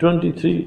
23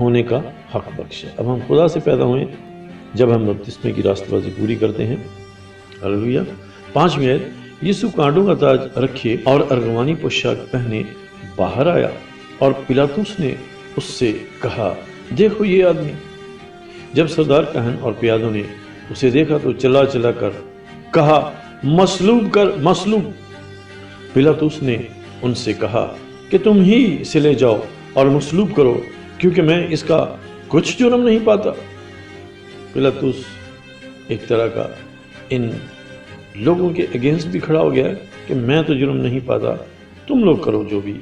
ہونے کا حق بخشے۔ اب ہم خدا سے پیدا ہوئے جب ہم بپتسمے کی راست بازی پوری کرتے ہیں۔ ہلیلویا۔ 5ویں آیت، یسوع کانٹوں کا تاج رکھے اور ارغوانی پوشاک پہنے باہر آیا، اور پلاطس نے اس سے کہا، دیکھو یہ آدمی۔ جب سردار کہن اور پیادوں نے اسے دیکھا تو چلا چلا کر کہا، مصلوب کر، مصلوب۔ پلاطس نے ان سے کہا کہ تم ہی اسے لے جاؤ اور مصلوب کرو، کیونکہ میں اس کا کچھ جرم نہیں پاتا۔ پلاطس ایک طرح کا ان لوگوں کے اگینسٹ بھی کھڑا ہو گیا کہ میں تو جرم نہیں پاتا، تم لوگ کرو جو بھی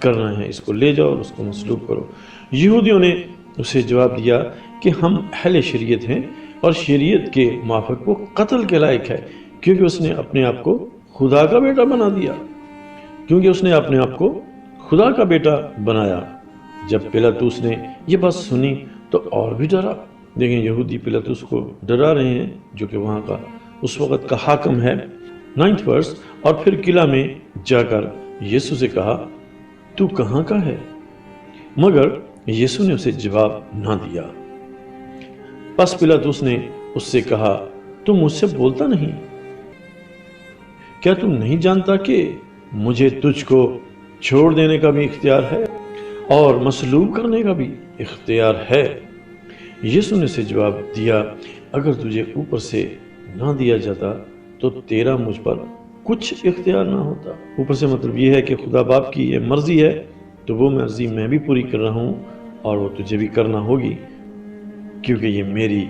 کرنا ہے، اس کو لے جاؤ اور اس کو مصلوب کرو۔ یہودیوں نے اسے جواب دیا کہ ہم اہل شریعت ہیں اور شریعت کے موافق وہ قتل کے لائق ہے، کیونکہ اس نے اپنے آپ کو خدا کا بیٹا بنا دیا، کیونکہ اس نے اپنے آپ کو خدا کا بیٹا بنایا۔ جب پلاطس نے یہ بات سنی تو اور بھی ڈرا۔ دیکھیں یہودی پلاطس کو ڈرا رہے ہیں جو کہ وہاں کا اس وقت کا حاکم ہے۔ 9th ورس، اور پھر قلعہ میں جا کر یسوع سے کہا، تو کہاں کا ہے؟ مگر یسوع نے اسے جواب نہ دیا۔ پس پلاطس نے اس سے کہا، تم مجھ سے بولتا نہیں؟ کیا تم نہیں جانتا کہ مجھے تجھ کو چھوڑ دینے کا بھی اختیار ہے اور مصلوب کرنے کا بھی اختیار ہے؟ یسوع نے اسے جواب دیا، اگر تجھے اوپر سے نہ دیا جاتا تو تیرا مجھ پر کچھ اختیار نہ ہوتا۔ اوپر سے مطلب یہ ہے کہ خدا باپ کی یہ مرضی ہے تو وہ مرضی میں بھی پوری کر رہا ہوں، اور وہ تجھے بھی کرنا ہوگی، کیونکہ یہ میری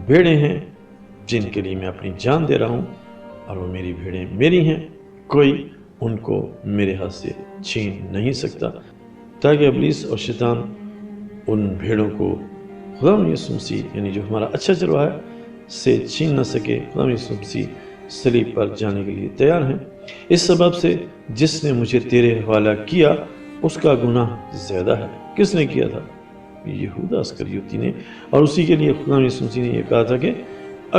بھیڑیں ہیں جن کے لیے میں اپنی جان دے رہا ہوں، اور وہ میری بھیڑیں میری ہیں، کوئی ان کو میرے ہاتھ سے چھین نہیں سکتا، تاکہ ابلیس اور شیطان ان بھیڑوں کو خدا یسوع مسیح یعنی جو ہمارا اچھا چرواہا ہے سے چھین نہ سکے۔ خدا یسوع مسیح صلیب پر جانے کے لیے تیار ہیں۔ اس سبب سے جس نے مجھے تیرے حوالہ کیا اس کا گناہ زیادہ ہے۔ کس نے کیا تھا؟ یہودا اسکریوتی نے، اور اسی کے لیے خدا یسوع مسیح نے یہ کہا تھا کہ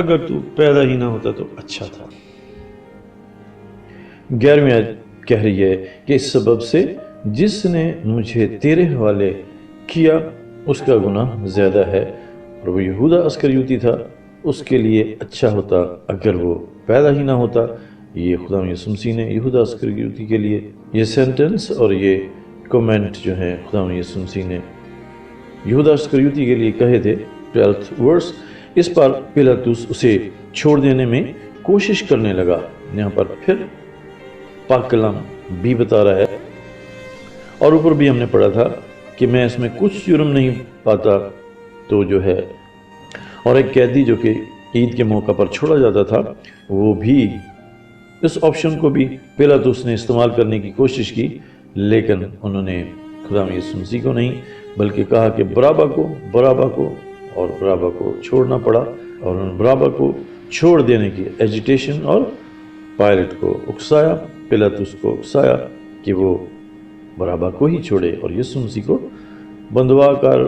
اگر تو پیدا ہی نہ ہوتا تو اچھا تھا۔ 11ویں آیت کہہ رہی ہے کہ اس سبب سے جس نے مجھے تیرے حوالے کیا اس کا گناہ زیادہ ہے، اور وہ یہودا اسکریوتی تھا، اس کے لیے اچھا ہوتا اگر وہ پیدا ہی نہ ہوتا۔ یہ خدا یسوع مسیح نے یہودا اسکریوتی کے لیے یہ سینٹنس اور یہ کومنٹ جو ہے خدا یسوع مسیح نے یہودا اسکریوتی کے لیے کہے تھے۔ 12th ورس، اس پر پلاطس اسے چھوڑ دینے میں کوشش کرنے لگا۔ یہاں پر پھر پاک کلام بھی بتا رہا ہے، اور اوپر بھی ہم نے پڑھا تھا کہ میں اس میں کچھ جرم نہیں پاتا، تو جو ہے اور ایک قیدی جو کہ عید کے موقع پر چھوڑا جاتا تھا، وہ بھی اس آپشن کو بھی پلاطس نے استعمال کرنے کی کوشش کی، لیکن انہوں نے خدا یسوع مسیح کو نہیں بلکہ کہا کہ برابا کو اور برابا کو چھوڑنا پڑا، اور انہوں نے برابا کو چھوڑ دینے کی ایجیٹیشن اور پائلٹ کو اکسایا، پلاطس کو اکسایا کہ وہ برابا کو ہی چھوڑے، اور یسوع مسیح کو بندوا کر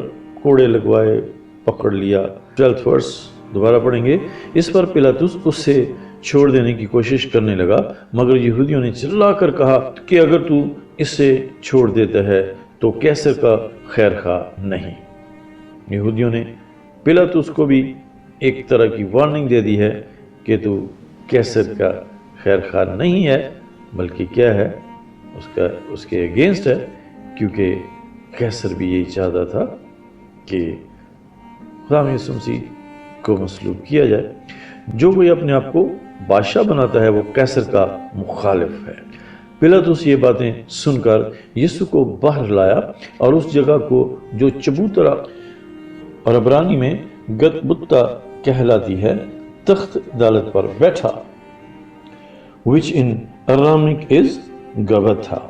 کوڑے لگوائے، پکڑ لیا۔ 12th ورس دوبارہ پڑھیں گے۔ اس پر پلاطس اس سے چھوڑ دینے کی کوشش کرنے لگا، مگر یہودیوں نے چلا کر کہا کہ اگر تو اسے چھوڑ دیتا ہے تو کیسر کا خیر خواہ نہیں۔ یہودیوں نے پلاطس کو بھی ایک طرح کی وارننگ دے دی ہے کہ تو کیسر کا خیر خواہ نہیں ہے، بلکہ کیا ہے، اس کے اگینسٹ ہے، کیونکہ کیسر بھی یہی چاہتا تھا کہ خدا یسوع مسیح کو مصلوب کیا جائے۔ جو کوئی اپنے آپ کو بادشاہ بناتا ہے وہ کیسر کا مخالف ہے۔ پلاطس یہ باتیں سن کر یسوع کو باہر لایا اور اس جگہ کو جو چبوترا اور عبرانی میں گتبتا کہلاتی ہے تخت عدالت پر بیٹھا، which in Aramaic is Gabatha,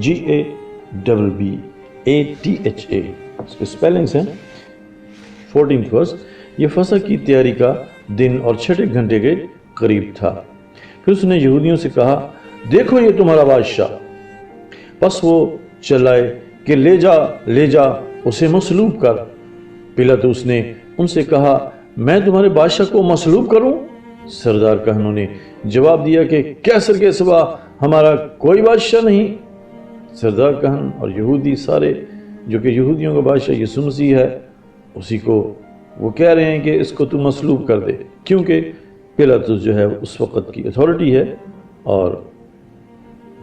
G-A-B-B-A-T-H-A، اس کے سپیلنگز ہیں۔ 14th verse، یہ فصح کی تیاری کا دن اور 6 گھنٹے کے قریب تھا۔ پھر اس نے یہودیوں سے کہا، دیکھو یہ تمہارا بادشاہ۔ پس وہ چلائے کہ لے جا اسے مصلوب کر۔ پلاطس نے ان سے کہا، میں تمہارے بادشاہ کو مصلوب کروں؟ سردار کہنوں نے جواب دیا کہ کیسر کے سوا ہمارا کوئی بادشاہ نہیں۔ سردار کہن اور یہودی سارے جو کہ یہودیوں کا بادشاہ یسوع مسیح ہے، اسی کو وہ کہہ رہے ہیں کہ اس کو تو مصلوب کر دے، کیونکہ پیلاطس جو ہے اس وقت کی اتھارٹی ہے اور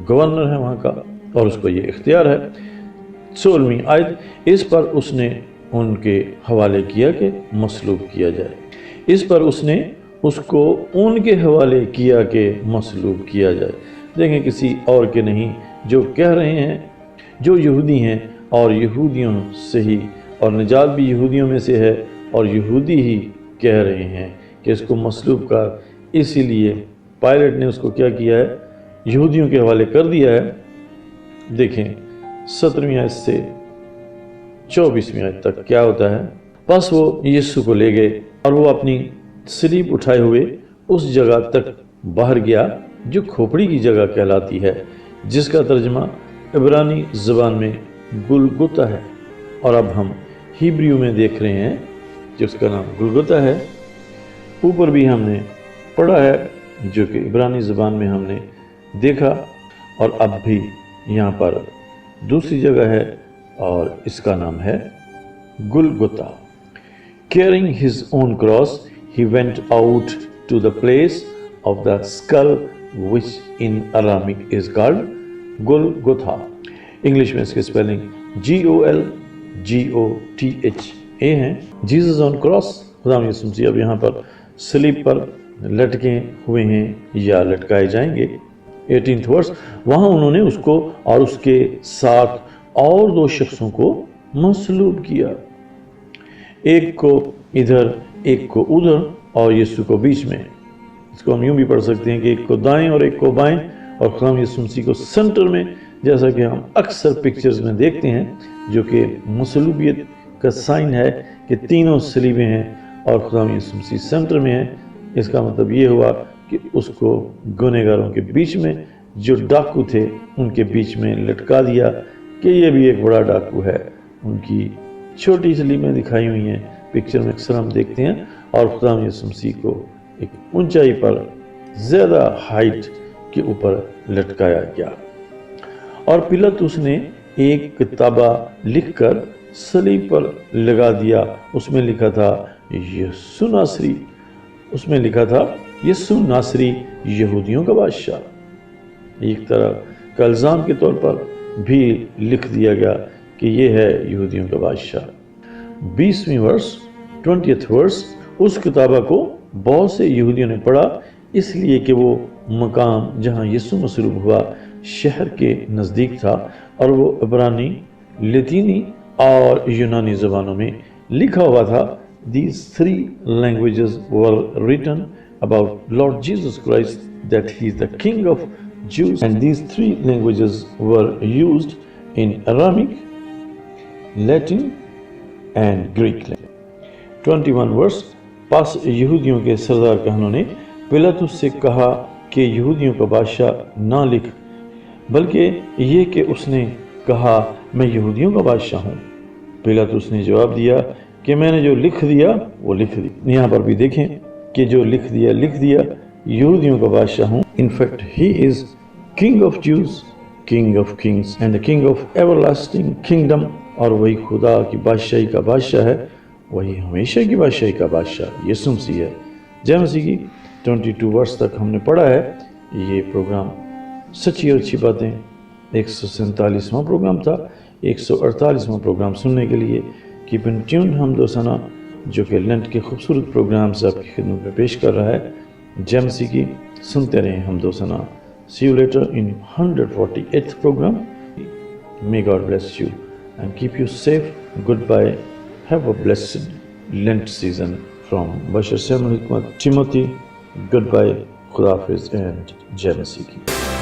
گورنر ہے وہاں کا، اور اس کو یہ اختیار ہے۔ 16ویں آیت، اس پر اس نے ان کے حوالے کیا کہ مصلوب کیا جائے۔ اس پر اس نے اس کو ان کے حوالے کیا کہ مصلوب کیا جائے۔ دیکھیں کسی اور کے نہیں، جو کہہ رہے ہیں، جو یہودی ہیں اور یہودیوں سے ہی، اور نجات بھی یہودیوں میں سے ہے، اور یہودی ہی کہہ رہے ہیں کہ اس کو مصلوب کر، اسی لیے پائلٹ نے اس کو کیا کیا ہے، یہودیوں کے حوالے کر دیا ہے۔ دیکھیں 17ویں آیت سے 24ویں آیت تک کیا ہوتا ہے۔ پس وہ یسوع کو لے گئے اور وہ اپنی صلیب اٹھائے ہوئے اس جگہ تک باہر گیا جو کھوپڑی کی جگہ کہلاتی ہے، جس کا ترجمہ عبرانی زبان میں گلگتا ہے، اور اب ہم ہیبریو میں دیکھ رہے ہیں جس کا نام گلگتا ہے۔ اوپر بھی ہم نے پڑھا ہے جو کہ عبرانی زبان میں ہم نے دیکھا، اور اب بھی یہاں پر دوسری جگہ ہے اور اس کا نام ہے Golgotha. Carrying his own cross, he went out to the place of the skull, which in Aramaic is called Golgotha. English میں اس کی سپیلنگ GOLGOTHA ہیں۔ جیزس آن کراس، خدا یسوع مسیح اب یہاں پر صلیب پر لٹکے ہوئے ہیں یا لٹکائے جائیں گے۔ 18th ورس، وہاں انہوں نے اس کو اور اس کے ساتھ اور 2 شخصوں کو مصلوب کیا، ایک کو ادھر ایک کو ادھر اور یسوع کو بیچ میں۔ اس کو ہم یوں بھی پڑھ سکتے ہیں کہ ایک کو دائیں اور ایک کو بائیں، اور خدا یسوع مسیح کو سنٹر میں، جیسا کہ ہم اکثر پکچرز میں دیکھتے ہیں، جو کہ مصلوبیت کا سائن ہے کہ تینوں صلیبیں ہیں اور خدا یسوع مسیح سنٹر میں ہے۔ اس کا مطلب یہ ہوا کہ اس کو گنہگاروں کے بیچ میں، جو ڈاکو تھے ان کے بیچ میں لٹکا دیا، کہ یہ بھی ایک بڑا ڈاکو ہے۔ ان کی چھوٹی صلیبیں دکھائی ہوئی ہیں پکچر میں اکثر ہم دیکھتے ہیں، اور خدا یسوع مسیح کو ایک اونچائی پر، زیادہ ہائٹ کے اوپر لٹکایا گیا۔ اور پیلاطس نے ایک کتابہ لکھ کر صلیب پر لگا دیا، اس میں لکھا تھا یسوع ناصری، اس میں لکھا تھا یسوع ناصری یہودیوں کا بادشاہ۔ ایک طرح کا الزام کے طور پر بھی لکھ دیا گیا کہ یہ ہے یہودیوں کا بادشاہ۔ 20ویں ورس 20th ورس، اس کتابہ کو بہت سے یہودیوں نے پڑھا، اس لیے کہ وہ مقام جہاں یسوع مصلوب ہوا شہر کے نزدیک تھا، اور وہ عبرانی، لطینی اور یونانی زبانوں میں لکھا ہوا تھا۔ These 3 languages were written about Lord Jesus Christ, that he is the King of Jews, and these 3 languages were used in Aramaic, Latin and Greek. 21 verse، پس یہودیوں کے سردار کہنوں نے پیلاطس سے کہا کہ یہودیوں کا بادشاہ نہ لکھ، بلکہ یہ کہ اس نے کہا میں یہودیوں کا بادشاہ ہوں۔ پیلاطس نے جواب دیا کہ میں نے جو لکھ دیا وہ لکھ دی۔ یہاں پر بھی دیکھیں کہ جو لکھ دیا، یہودیوں کا بادشاہ ہوں۔ In fact, he is King of Jews, King of Kings and the King of everlasting kingdom، اور وہی خدا کی بادشاہی کا بادشاہ ہے، وہی ہمیشہ کی بادشاہی کا بادشاہ یسوع مسیح ہے۔ جے مسیح کی 22 ورس تک ہم نے پڑھا ہے۔ یہ پروگرام سچی اور اچھی باتیں 147واں پروگرام تھا۔ 148واں پروگرام سننے کے لیے کیپ ان ٹیون حمد و ثنا، جو کہ لینٹ کے خوبصورت پروگرام سے آپ کی خدمت میں پیش کر رہا ہے۔ جے مسیح کی سنتے رہیں حمد و ثنا۔ See you later in 148th program. May God bless you and keep you safe. Goodbye. Have a blessed Lent season from Bashar Samuel Timothy. Goodbye. Khuda Hafiz and Jai Masih ki.